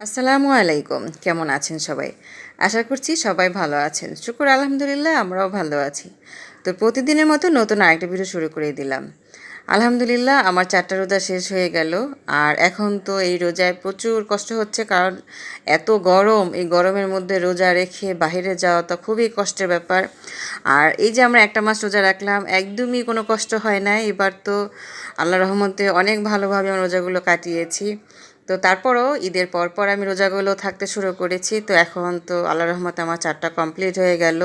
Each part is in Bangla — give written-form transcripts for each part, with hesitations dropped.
আসসালামু আলাইকুম, কেমন আছেন সবাই? আশা করছি সবাই ভালো আছেন। শুকুর আলহামদুলিল্লাহ, আমরাও ভালো আছি। তো প্রতিদিনের মতো নতুন আরেকটা ভিডিও শুরু করে দিলাম। আলহামদুলিল্লাহ আমার 4টা রোজা শেষ হয়ে গেল। আর এখন তো এই রোজায় প্রচুর কষ্ট হচ্ছে, কারণ এত গরম। এই গরমের মধ্যে রোজা রেখে বাইরে যাওয়া তো খুবই কষ্টের ব্যাপার। আর এই যে আমরা একটা মাস রোজা রাখলাম, একদমই কোনো কষ্ট হয় না। এবার তো আল্লাহর রহমতে অনেক ভালোভাবে আমরা রোজাগুলো কাটিয়েছি। তো তারপরও ঈদের পর আমি রোজাগুলো থাকতে শুরু করেছি। তো এখন তো আল্লাহর রহমতে আমার 4টা কমপ্লিট হয়ে গেল।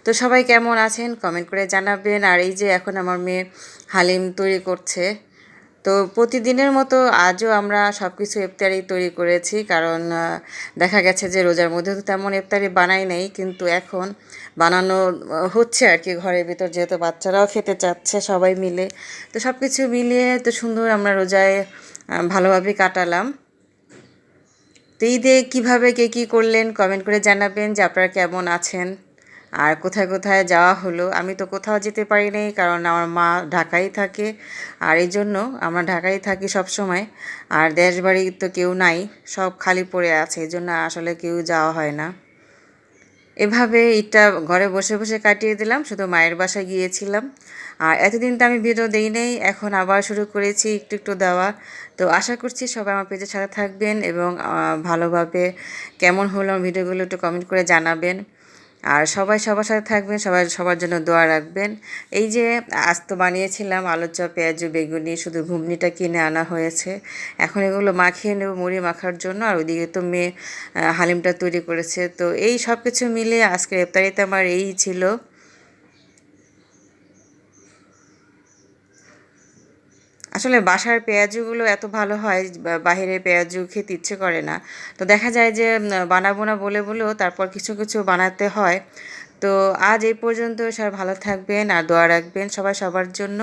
তো সবাই কেমন আছেন কমেন্ট করে জানাবেন। আর এই যে এখন আমার মেয়ে হালিম তৈরি করছে। তো প্রতিদিনের মতো আজও আমরা সব কিছু ইফতারি তৈরি করেছি, কারণ দেখা গেছে যে রোজার মধ্যে তো তেমন ইফতারি বানাই নাই, কিন্তু এখন বানানো হচ্ছে আর কি ঘরের ভিতর, যেহেতু বাচ্চারাও খেতে চাচ্ছে সবাই মিলে। তো সব কিছু মিলিয়ে তো সুন্দর আমরা রোজায় ভালোভাবে কাটালাম। তো ঈদে কীভাবে কে কী করলেন কমেন্ট করে জানাবেন যে আপনারা কেমন আছেন আর কোথায় কোথায় যাওয়া হলো। আমি তো কোথাও যেতে পারি নাই, কারণ আমার মা ঢাকায় থাকে। আর এই জন্য আমরা ঢাকায় থাকি সব সময়। আর দেশবাড়ি তো কেউ নাই, সব খালি পড়ে আছে, এই জন্য আসলে কেউ যাওয়া হয় না। এভাবে ঈদটা ঘরে বসে বসে কাটিয়ে দিলাম, শুধু মায়ের বাসায় গিয়েছিলাম। আর এতদিন তো আমি ভিডিও দেই নাই, এখন আবার শুরু করেছি একটু একটু দেওয়া। তো আশা করছি সবাই আমার পেজের সাথে থাকবেন এবং ভালোভাবে কেমন হলো আমার ভিডিওগুলো একটু কমেন্ট করে জানাবেন। আর সবাই সবার সাথে থাকবেন, সবাই সবার জন্য দোয়া রাখবেন। এই যে আজ তো বানিয়েছিলাম আলু চপ, পেঁয়াজু, বেগুনি, শুধু ঘুগনিটা কিনে আনা হয়েছে। এখন এগুলো মাখিয়ে নেব মুড়ি মাখার জন্য। আর ওইদিকে তো মেয়ে হালিমটা তৈরি করেছে। তো এই সব কিছু মিলে আজকের ইফতারিতে আমার এই ছিল। আসলে বাসার পেঁয়াজুগুলো এত ভালো হয়, বাহিরের পেঁয়াজু খেতে ইচ্ছে করে না। তো দেখা যায় যে বানাবো না বলে বলেও তারপর কিছু কিছু বানাতে হয়। তো আজ এই পর্যন্ত, সবাই ভালো থাকবেন আর দোয়া রাখবেন সবাই সবার জন্য।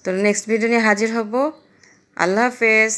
তো নেক্সট ভিডিও নিয়ে হাজির হব। আল্লাহ হাফেজ।